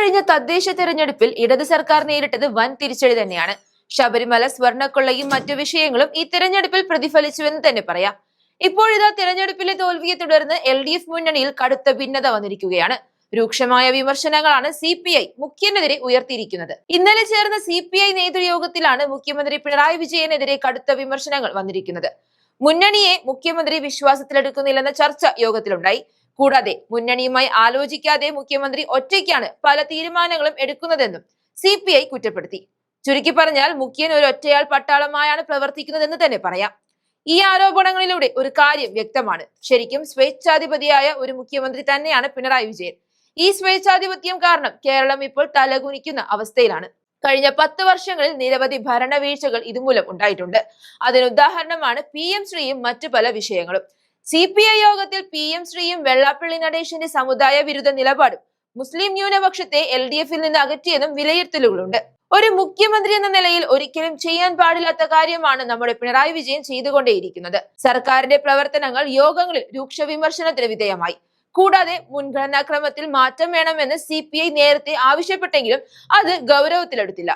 കഴിഞ്ഞ തദ്ദേശ തെരഞ്ഞെടുപ്പിൽ ഇടത് സർക്കാർ നേരിട്ടത് വൻ തിരിച്ചടി തന്നെയാണ്. ശബരിമല സ്വർണ്ണക്കൊള്ളയും മറ്റു വിഷയങ്ങളും ഈ തെരഞ്ഞെടുപ്പിൽ പ്രതിഫലിച്ചുവെന്ന് തന്നെ പറയാം. ഇപ്പോഴിതാ തെരഞ്ഞെടുപ്പിലെ തോൽവിയെ തുടർന്ന് LDF മുന്നണിയിൽ കടുത്ത ഭിന്നത വന്നിരിക്കുകയാണ്. രൂക്ഷമായ വിമർശനങ്ങളാണ് CPI മുഖ്യനെതിരെ ഉയർത്തിയിരിക്കുന്നത്. ഇന്നലെ ചേർന്ന CPI നേതൃയോഗത്തിലാണ് മുഖ്യമന്ത്രി പിണറായി വിജയനെതിരെ കടുത്ത വിമർശനങ്ങൾ വന്നിരിക്കുന്നത്. മുന്നണിയെ മുഖ്യമന്ത്രി വിശ്വാസത്തിലെടുക്കുന്നില്ലെന്ന ചർച്ച യോഗത്തിലുണ്ടായി. കൂടാതെ മുന്നണിയുമായി ആലോചിക്കാതെ മുഖ്യമന്ത്രി ഒറ്റയ്ക്കാണ് പല തീരുമാനങ്ങളും എടുക്കുന്നതെന്നും CPI കുറ്റപ്പെടുത്തി. ചുരുക്കി പറഞ്ഞാൽ മുഖ്യൻ ഒരു ഒറ്റയാൾ പട്ടാളമായാണ് പ്രവർത്തിക്കുന്നതെന്ന് തന്നെ പറയാം. ഈ ആരോപണങ്ങളിലൂടെ ഒരു കാര്യം വ്യക്തമാണ്. ശരിക്കും സ്വേച്ഛാധിപതിയായ ഒരു മുഖ്യമന്ത്രി തന്നെയാണ് പിണറായി വിജയൻ. ഈ സ്വേച്ഛാധിപത്യം കാരണം കേരളം ഇപ്പോൾ തലകുനിക്കുന്ന അവസ്ഥയിലാണ്. കഴിഞ്ഞ 10 വർഷങ്ങളിൽ നിരവധി ഭരണവീഴ്ചകൾ ഇതുമൂലം ഉണ്ടായിട്ടുണ്ട്. അതിനുദാഹരണമാണ് PM ശ്രീയും മറ്റു പല വിഷയങ്ങളും. CPI യോഗത്തിൽ PM ശ്രീയും വെള്ളാപ്പള്ളി നടേശന്റെ സമുദായ വിരുദ്ധ നിലപാടും മുസ്ലിം ന്യൂനപക്ഷത്തെ LDF-ൽ നിന്ന് അകറ്റിയതും വിലയിരുത്തലുകളുണ്ട്. ഒരു മുഖ്യമന്ത്രി എന്ന നിലയിൽ ഒരിക്കലും ചെയ്യാൻ പാടില്ലാത്ത കാര്യമാണ് നമ്മുടെ പിണറായി വിജയൻ ചെയ്തുകൊണ്ടേയിരിക്കുന്നത്. സർക്കാരിന്റെ പ്രവർത്തനങ്ങൾ യോഗങ്ങളിൽ രൂക്ഷ വിമർശനത്തിന് വിധേയമായി. കൂടാതെ മുൻഗണനാക്രമത്തിൽ മാറ്റം വേണമെന്ന് CPI നേരത്തെ ആവശ്യപ്പെട്ടെങ്കിലും അത് ഗൗരവത്തിലെടുത്തില്ല.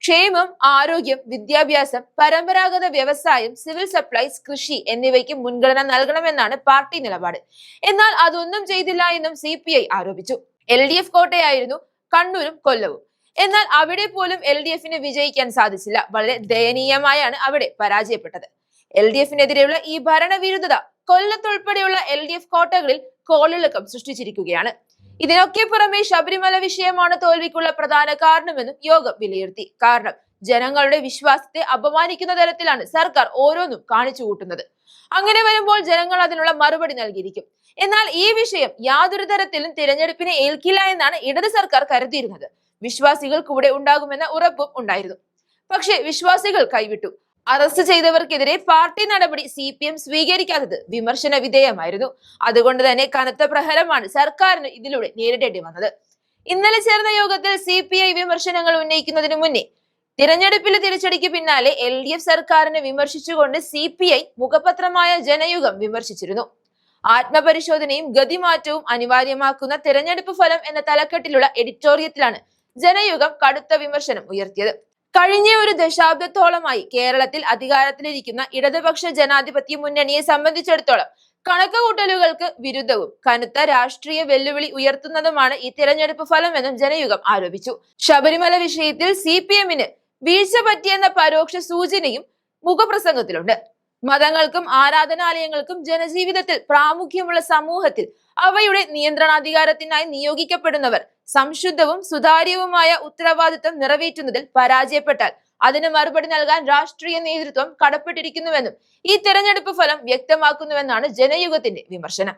ക്ഷേമം, ആരോഗ്യം, വിദ്യാഭ്യാസം, പരമ്പരാഗത വ്യവസായം, സിവിൽ സപ്ലൈസ്, കൃഷി എന്നിവയ്ക്ക് മുൻഗണന നൽകണമെന്നാണ് പാർട്ടി നിലപാട്. എന്നാൽ അതൊന്നും ചെയ്തില്ല എന്നും CPI ആരോപിച്ചു. LDF കോട്ടയായിരുന്നു കണ്ണൂരും കൊല്ലവും. എന്നാൽ അവിടെ പോലും LDF-ന് വിജയിക്കാൻ സാധിച്ചില്ല. വളരെ ദയനീയമായാണ് അവിടെ പരാജയപ്പെട്ടത്. LDF-നെതിരെയുള്ള ഈ ഭരണവിരുദ്ധത കൊല്ലത്തുൾപ്പെടെയുള്ള LDF കോട്ടകളിൽ കോളിളക്കം സൃഷ്ടിച്ചിരിക്കുകയാണ്. ഇതിനൊക്കെ പുറമെ ശബരിമല വിഷയമാണ് തോൽവിക്കുള്ള പ്രധാന കാരണമെന്നും യോഗം വിലയിരുത്തി. കാരണം ജനങ്ങളുടെ വിശ്വാസത്തെ അപമാനിക്കുന്ന തരത്തിലാണ് സർക്കാർ ഓരോന്നും കാണിച്ചു കൂട്ടുന്നത്. അങ്ങനെ വരുമ്പോൾ ജനങ്ങൾ അതിനുള്ള മറുപടി നൽകിയിരിക്കും. എന്നാൽ ഈ വിഷയം യാതൊരു തരത്തിലും തിരഞ്ഞെടുപ്പിനെ ഏൽക്കില്ല എന്നാണ് ഇടത് സർക്കാർ കരുതിയിരുന്നത്. വിശ്വാസികൾ കൂടെ ഉണ്ടാകുമെന്ന ഉറപ്പും ഉണ്ടായിരുന്നു. പക്ഷെ വിശ്വാസികൾ കൈവിട്ടു. അറസ്റ്റ് ചെയ്തവർക്കെതിരെ പാർട്ടി നടപടി CPM സ്വീകരിക്കാത്തത് വിമർശന വിധേയമായിരുന്നു. അതുകൊണ്ട് തന്നെ കനത്ത പ്രഹരമാണ് സർക്കാരിന് ഇതിലൂടെ നേരിടേണ്ടി വന്നത്. ഇന്നലെ ചേർന്ന യോഗത്തിൽ CPI വിമർശനങ്ങൾ ഉന്നയിക്കുന്നതിന് മുന്നേ തിരഞ്ഞെടുപ്പിലെ തിരിച്ചടിക്ക് പിന്നാലെ LDF സർക്കാരിനെ വിമർശിച്ചുകൊണ്ട് CPI മുഖപത്രമായ ജനയുഗം വിമർശിച്ചിരുന്നു. ആത്മപരിശോധനയും ഗതിമാറ്റവും അനിവാര്യമാക്കുന്ന തെരഞ്ഞെടുപ്പ് ഫലം എന്ന തലക്കെട്ടിലുള്ള എഡിറ്റോറിയത്തിലാണ് ജനയുഗം കടുത്ത വിമർശനം ഉയർത്തിയത്. കഴിഞ്ഞ ഒരു ദശാബ്ദത്തോളമായി കേരളത്തിൽ അധികാരത്തിലിരിക്കുന്ന ഇടതുപക്ഷ ജനാധിപത്യ മുന്നണിയെ സംബന്ധിച്ചിടത്തോളം കണക്കുകൂട്ടലുകൾക്ക് വിരുദ്ധവും കനത്ത രാഷ്ട്രീയ വെല്ലുവിളി ഉയർത്തുന്നതുമാണ് ഈ തിരഞ്ഞെടുപ്പ് ഫലമെന്നും ജനയുഗം ആരോപിച്ചു. ശബരിമല വിഷയത്തിൽ CPM-ന് വീഴ്ച പറ്റിയെന്ന പരോക്ഷ സൂചനയും മുഖപ്രസംഗത്തിലുണ്ട്. മതങ്ങൾക്കും ആരാധനാലയങ്ങൾക്കും ജനജീവിതത്തിൽ പ്രാമുഖ്യമുള്ള സമൂഹത്തിൽ അവയുടെ നിയന്ത്രണാധികാരത്തിനായി നിയോഗിക്കപ്പെടുന്നവർ സംശുദ്ധവും സുതാര്യവുമായ ഉത്തരവാദിത്വം നിറവേറ്റുന്നതിൽ പരാജയപ്പെട്ടാൽ അതിന് മറുപടി നൽകാൻ രാഷ്ട്രീയ നേതൃത്വം കടപ്പെട്ടിരിക്കുന്നുവെന്നും ഈ തെരഞ്ഞെടുപ്പ് ഫലം വ്യക്തമാക്കുന്നുവെന്നാണ് ജനയുഗത്തിന്റെ വിമർശനം.